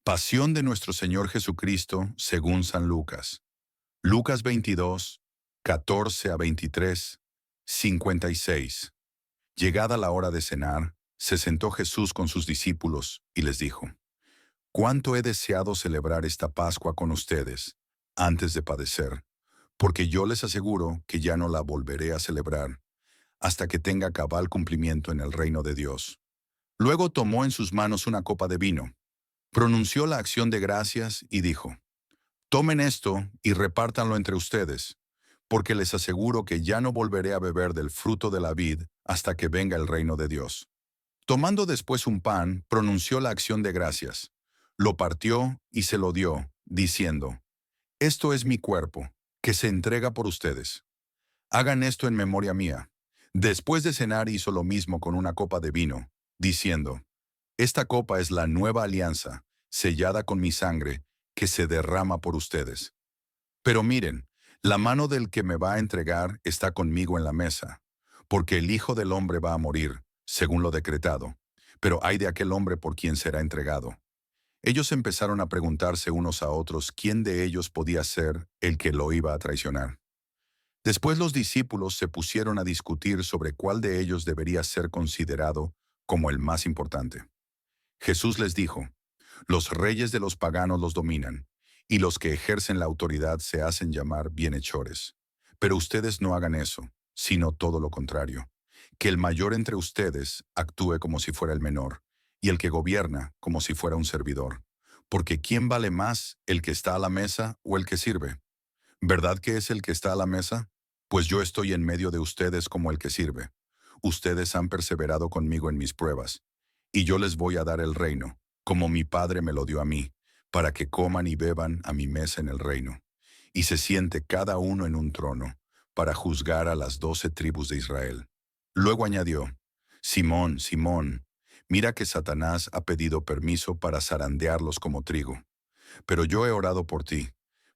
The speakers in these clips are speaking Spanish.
Pasión de nuestro Señor Jesucristo según San Lucas. Lucas 22, 14 a 23, 56. Llegada la hora de cenar, se sentó Jesús con sus discípulos y les dijo: Cuánto he deseado celebrar esta Pascua con ustedes antes de padecer, porque yo les aseguro que ya no la volveré a celebrar hasta que tenga cabal cumplimiento en el reino de Dios. Luego tomó en sus manos una copa de vino, pronunció la acción de gracias y dijo: Tomen esto y repártanlo entre ustedes, porque les aseguro que ya no volveré a beber del fruto de la vid hasta que venga el reino de Dios. Tomando después un pan, pronunció la acción de gracias, lo partió y se lo dio, diciendo: Esto es mi cuerpo, que se entrega por ustedes. Hagan esto en memoria mía. Después de cenar hizo lo mismo con una copa de vino, diciendo: Esta copa es la nueva alianza, sellada con mi sangre, que se derrama por ustedes. Pero miren, la mano del que me va a entregar está conmigo en la mesa, porque el Hijo del Hombre va a morir, según lo decretado, pero ay de aquel hombre por quien será entregado. Ellos empezaron a preguntarse unos a otros quién de ellos podía ser el que lo iba a traicionar. Después los discípulos se pusieron a discutir sobre cuál de ellos debería ser considerado como el más importante. Jesús les dijo: Los reyes de los paganos los dominan, y los que ejercen la autoridad se hacen llamar bienhechores. Pero ustedes no hagan eso, sino todo lo contrario. Que el mayor entre ustedes actúe como si fuera el menor, y el que gobierna como si fuera un servidor. Porque ¿quién vale más, el que está a la mesa o el que sirve? ¿Verdad que es el que está a la mesa? Pues yo estoy en medio de ustedes como el que sirve. Ustedes han perseverado conmigo en mis pruebas, y yo les voy a dar el reino, como mi Padre me lo dio a mí, para que coman y beban a mi mesa en el reino, y se siente cada uno en un trono, para juzgar a las 12 tribus de Israel. Luego añadió: Simón, Simón, mira que Satanás ha pedido permiso para zarandearlos como trigo, pero yo he orado por ti,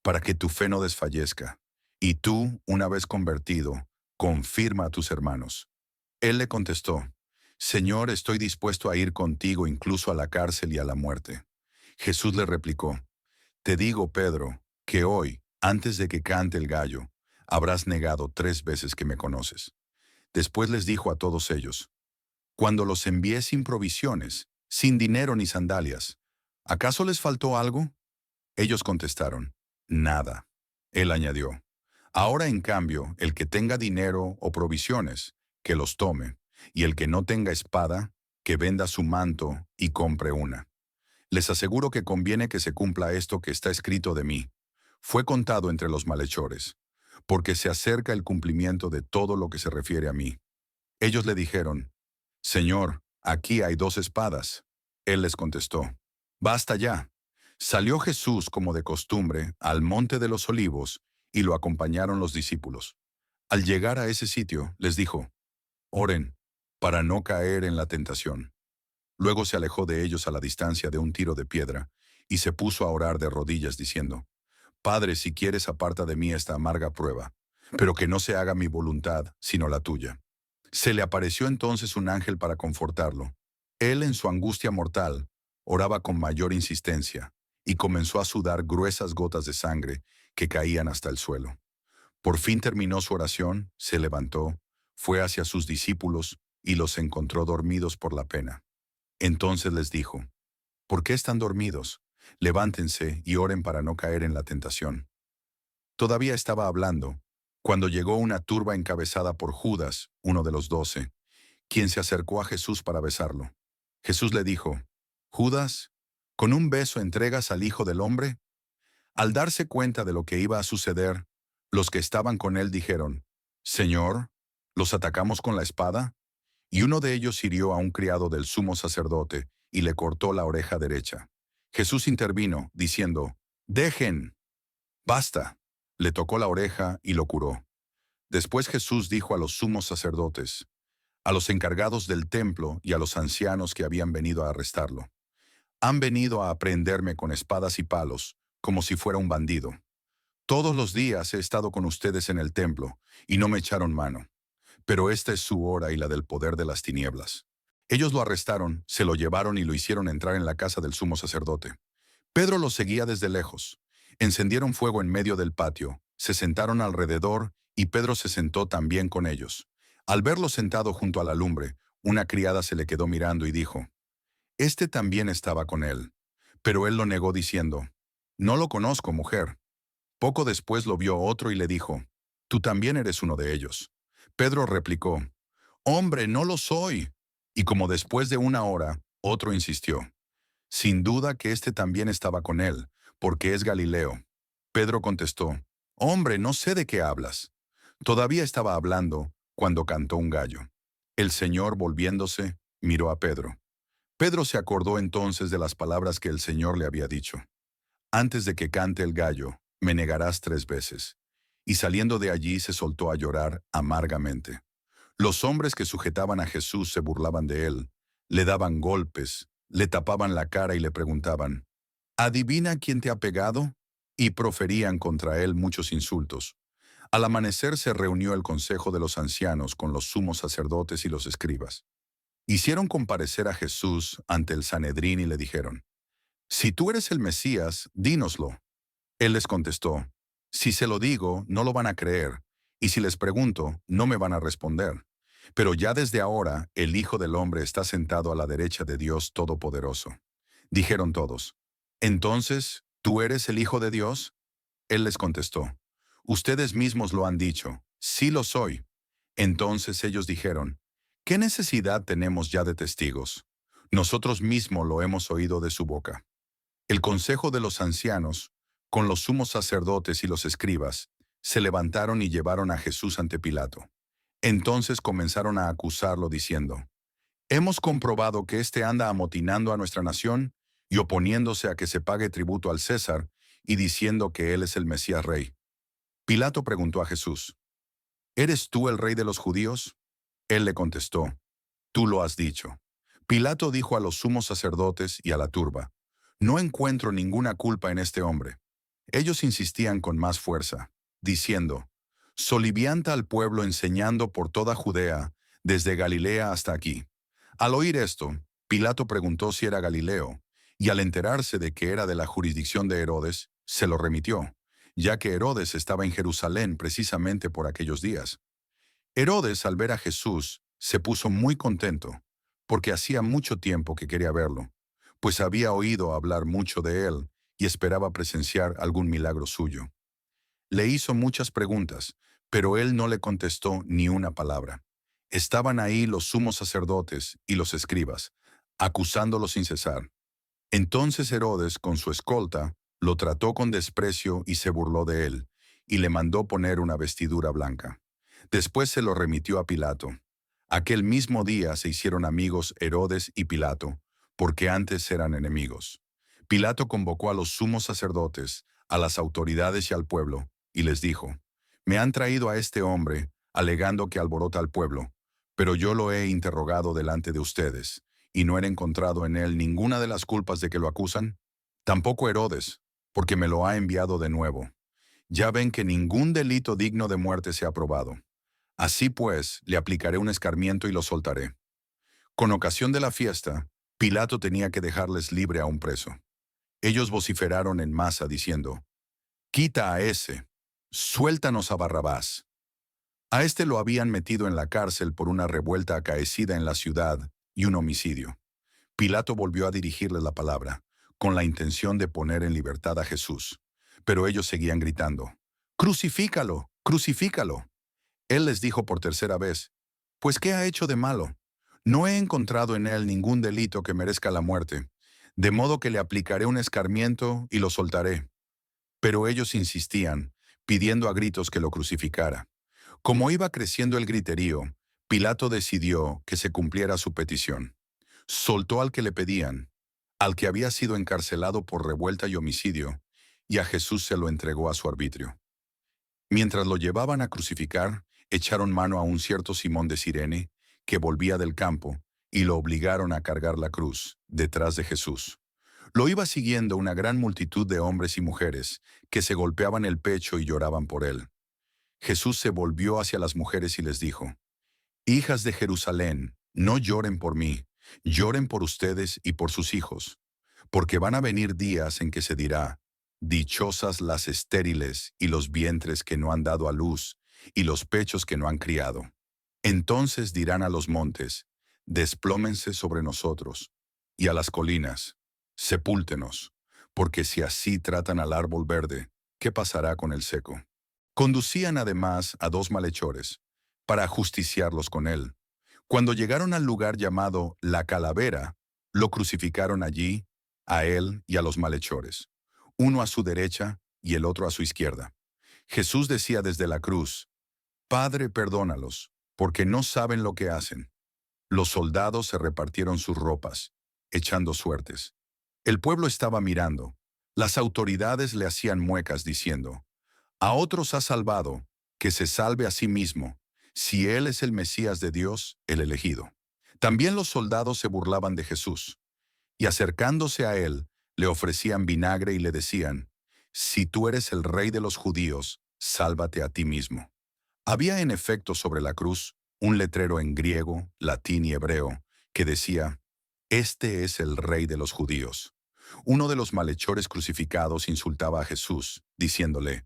para que tu fe no desfallezca, y tú, una vez convertido, confirma a tus hermanos. Él le contestó: Señor, estoy dispuesto a ir contigo incluso a la cárcel y a la muerte. Jesús le replicó: Te digo, Pedro, que hoy, antes de que cante el gallo, habrás negado 3 veces que me conoces. Después les dijo a todos ellos: Cuando los envié sin provisiones, sin dinero ni sandalias, ¿acaso les faltó algo? Ellos contestaron: Nada. Él añadió: Ahora en cambio, el que tenga dinero o provisiones, que los tome, y el que no tenga espada, que venda su manto y compre una. Les aseguro que conviene que se cumpla esto que está escrito de mí. Fue contado entre los malhechores, porque se acerca el cumplimiento de todo lo que se refiere a mí. Ellos le dijeron: Señor, aquí hay 2 espadas. Él les contestó: Basta ya. Salió Jesús como de costumbre al monte de los olivos, y lo acompañaron los discípulos. Al llegar a ese sitio, les dijo: Oren, para no caer en la tentación. Luego se alejó de ellos a la distancia de un tiro de piedra, y se puso a orar de rodillas diciendo: Padre, si quieres, aparta de mí esta amarga prueba, pero que no se haga mi voluntad, sino la tuya. Se le apareció entonces un ángel para confortarlo. Él, en su angustia mortal, oraba con mayor insistencia, y comenzó a sudar gruesas gotas de sangre que caían hasta el suelo. Por fin terminó su oración, se levantó, fue hacia sus discípulos y los encontró dormidos por la pena. Entonces les dijo: ¿Por qué están dormidos? Levántense y oren para no caer en la tentación. Todavía estaba hablando, cuando llegó una turba encabezada por Judas, uno de los 12, quien se acercó a Jesús para besarlo. Jesús le dijo: Judas, ¿con un beso entregas al Hijo del Hombre? Al darse cuenta de lo que iba a suceder, los que estaban con él dijeron: Señor, ¿los atacamos con la espada? Y uno de ellos hirió a un criado del sumo sacerdote y le cortó la oreja derecha. Jesús intervino, diciendo: Dejen, basta. Le tocó la oreja y lo curó. Después Jesús dijo a los sumos sacerdotes, a los encargados del templo y a los ancianos que habían venido a arrestarlo: Han venido a aprehenderme con espadas y palos, como si fuera un bandido. Todos los días he estado con ustedes en el templo, y no me echaron mano. Pero esta es su hora y la del poder de las tinieblas. Ellos lo arrestaron, se lo llevaron y lo hicieron entrar en la casa del sumo sacerdote. Pedro los seguía desde lejos. Encendieron fuego en medio del patio, se sentaron alrededor y Pedro se sentó también con ellos. Al verlo sentado junto a la lumbre, una criada se le quedó mirando y dijo, «Este también estaba con él». Pero él lo negó diciendo, «No lo conozco, mujer». Poco después lo vio otro y le dijo, «Tú también eres uno de ellos». Pedro replicó, «Hombre, no lo soy». Y como después de una hora, otro insistió, «Sin duda que este también estaba con él, porque es Galileo». Pedro contestó, «Hombre, no sé de qué hablas». Todavía estaba hablando cuando cantó un gallo. El Señor, volviéndose, miró a Pedro. Pedro se acordó entonces de las palabras que el Señor le había dicho. «Antes de que cante el gallo, me negarás 3 veces». Y saliendo de allí se soltó a llorar amargamente. Los hombres que sujetaban a Jesús se burlaban de él, le daban golpes, le tapaban la cara y le preguntaban, «¿Adivina quién te ha pegado?», y proferían contra él muchos insultos. Al amanecer se reunió el consejo de los ancianos con los sumos sacerdotes y los escribas. Hicieron comparecer a Jesús ante el Sanedrín y le dijeron, «Si tú eres el Mesías, dínoslo». Él les contestó, «Si se lo digo, no lo van a creer, y si les pregunto, no me van a responder. Pero ya desde ahora el Hijo del Hombre está sentado a la derecha de Dios Todopoderoso». Dijeron todos, «Entonces, ¿tú eres el Hijo de Dios?». Él les contestó, «Ustedes mismos lo han dicho, sí lo soy». Entonces ellos dijeron, «¿Qué necesidad tenemos ya de testigos? Nosotros mismos lo hemos oído de su boca». El consejo de los ancianos, con los sumos sacerdotes y los escribas, se levantaron y llevaron a Jesús ante Pilato. Entonces comenzaron a acusarlo diciendo, «Hemos comprobado que éste anda amotinando a nuestra nación y oponiéndose a que se pague tributo al César y diciendo que él es el Mesías Rey». Pilato preguntó a Jesús, «¿Eres tú el rey de los judíos?». Él le contestó, «Tú lo has dicho». Pilato dijo a los sumos sacerdotes y a la turba, «No encuentro ninguna culpa en este hombre». Ellos insistían con más fuerza, diciendo, «Solivianta al pueblo enseñando por toda Judea, desde Galilea hasta aquí». Al oír esto, Pilato preguntó si era Galileo, y al enterarse de que era de la jurisdicción de Herodes, se lo remitió, ya que Herodes estaba en Jerusalén precisamente por aquellos días. Herodes, al ver a Jesús, se puso muy contento, porque hacía mucho tiempo que quería verlo, pues había oído hablar mucho de él y esperaba presenciar algún milagro suyo. Le hizo muchas preguntas, pero él no le contestó ni una palabra. Estaban ahí los sumos sacerdotes y los escribas, acusándolo sin cesar. Entonces Herodes, con su escolta, lo trató con desprecio y se burló de él, y le mandó poner una vestidura blanca. Después se lo remitió a Pilato. Aquel mismo día se hicieron amigos Herodes y Pilato, porque antes eran enemigos. Pilato convocó a los sumos sacerdotes, a las autoridades y al pueblo, y les dijo, «Me han traído a este hombre, alegando que alborota al pueblo, pero yo lo he interrogado delante de ustedes, y no he encontrado en él ninguna de las culpas de que lo acusan. Tampoco Herodes, porque me lo ha enviado de nuevo. Ya ven que ningún delito digno de muerte se ha probado. Así pues, le aplicaré un escarmiento y lo soltaré». Con ocasión de la fiesta, Pilato tenía que dejarles libre a un preso. Ellos vociferaron en masa diciendo, «Quita a ese, suéltanos a Barrabás». A este lo habían metido en la cárcel por una revuelta acaecida en la ciudad y un homicidio. Pilato volvió a dirigirles la palabra, con la intención de poner en libertad a Jesús. Pero ellos seguían gritando, «¡Crucifícalo! ¡Crucifícalo!». Él les dijo por tercera vez, «Pues, ¿qué ha hecho de malo? No he encontrado en él ningún delito que merezca la muerte, de modo que le aplicaré un escarmiento y lo soltaré». Pero ellos insistían, pidiendo a gritos que lo crucificara. Como iba creciendo el griterío, Pilato decidió que se cumpliera su petición. Soltó al que le pedían, al que había sido encarcelado por revuelta y homicidio, y a Jesús se lo entregó a su arbitrio. Mientras lo llevaban a crucificar, echaron mano a un cierto Simón de Cirene, que volvía del campo, y lo obligaron a cargar la cruz, detrás de Jesús. Lo iba siguiendo una gran multitud de hombres y mujeres, que se golpeaban el pecho y lloraban por él. Jesús se volvió hacia las mujeres y les dijo, «Hijas de Jerusalén, no lloren por mí, lloren por ustedes y por sus hijos, Porque van a venir días en que se dirá, dichosas las estériles y los vientres que no han dado a luz, y los pechos que no han criado. Entonces dirán a los montes, desplómense sobre nosotros, y a las colinas, sepúltenos, porque si así tratan al árbol verde, ¿qué pasará con el seco? Conducían además a dos malhechores, para ajusticiarlos con él. Cuando llegaron al lugar llamado La Calavera, lo crucificaron allí, a él y a los malhechores, uno a su derecha y el otro a su izquierda. Jesús decía desde la cruz, Padre, perdónalos, porque no saben lo que hacen. Los soldados se repartieron sus ropas, echando suertes. El pueblo estaba mirando. Las autoridades le hacían muecas diciendo, a otros ha salvado, que se salve a sí mismo, si él es el Mesías de Dios, el elegido. También los soldados se burlaban de Jesús, y acercándose a él, le ofrecían vinagre y le decían, si tú eres el rey de los judíos, sálvate a ti mismo. Había en efecto sobre la cruz un letrero en griego, latín y hebreo, que decía, este es el rey de los judíos. Uno de los malhechores crucificados insultaba a Jesús, diciéndole,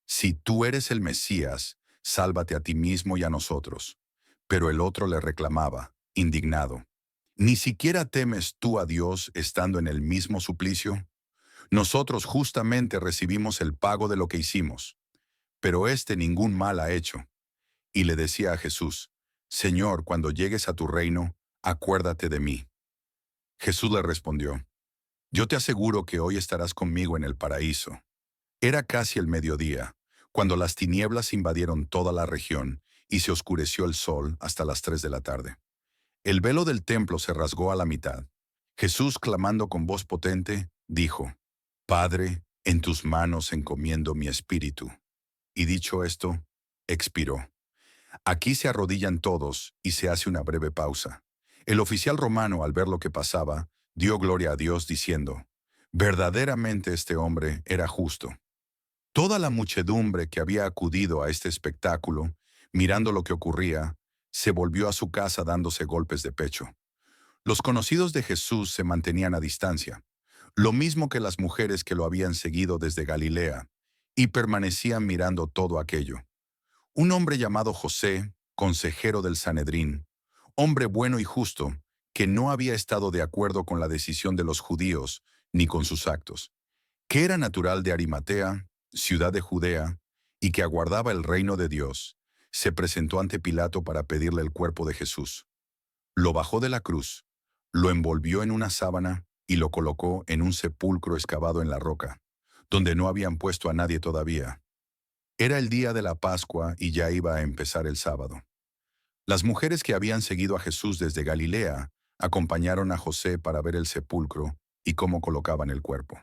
si tú eres el Mesías, sálvate a ti mismo y a nosotros. Pero el otro le reclamaba, indignado, ¿ni siquiera temes tú a Dios estando en el mismo suplicio? Nosotros justamente recibimos el pago de lo que hicimos, pero éste ningún mal ha hecho. Y le decía a Jesús, Señor, cuando llegues a tu reino, acuérdate de mí. Jesús le respondió, yo te aseguro que hoy estarás conmigo en el paraíso. Era casi el mediodía, cuando las tinieblas invadieron toda la región y se oscureció el sol hasta las 3 de la tarde. El velo del templo se rasgó a la mitad. Jesús, clamando con voz potente, dijo, Padre, en tus manos encomiendo mi espíritu. Y dicho esto, expiró. Aquí se arrodillan todos y se hace una breve pausa. El oficial romano, al ver lo que pasaba, dio gloria a Dios diciendo, verdaderamente este hombre era justo. Toda la muchedumbre que había acudido a este espectáculo, mirando lo que ocurría, se volvió a su casa dándose golpes de pecho. Los conocidos de Jesús se mantenían a distancia, lo mismo que las mujeres que lo habían seguido desde Galilea, y permanecían mirando todo aquello. Un hombre llamado José, consejero del Sanedrín, hombre bueno y justo, que no había estado de acuerdo con la decisión de los judíos ni con sus actos, que era natural de Arimatea, ciudad de Judea, y que aguardaba el reino de Dios, se presentó ante Pilato para pedirle el cuerpo de Jesús. Lo bajó de la cruz, lo envolvió en una sábana y lo colocó en un sepulcro excavado en la roca, donde no habían puesto a nadie todavía. Era el día de la Pascua y ya iba a empezar el sábado. Las mujeres que habían seguido a Jesús desde Galilea acompañaron a José para ver el sepulcro y cómo colocaban el cuerpo.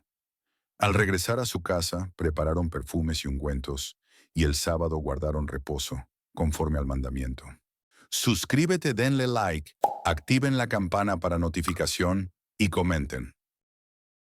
Al regresar a su casa, prepararon perfumes y ungüentos, y el sábado guardaron reposo, conforme al mandamiento. Suscríbete, denle like, activen la campana para notificación y comenten.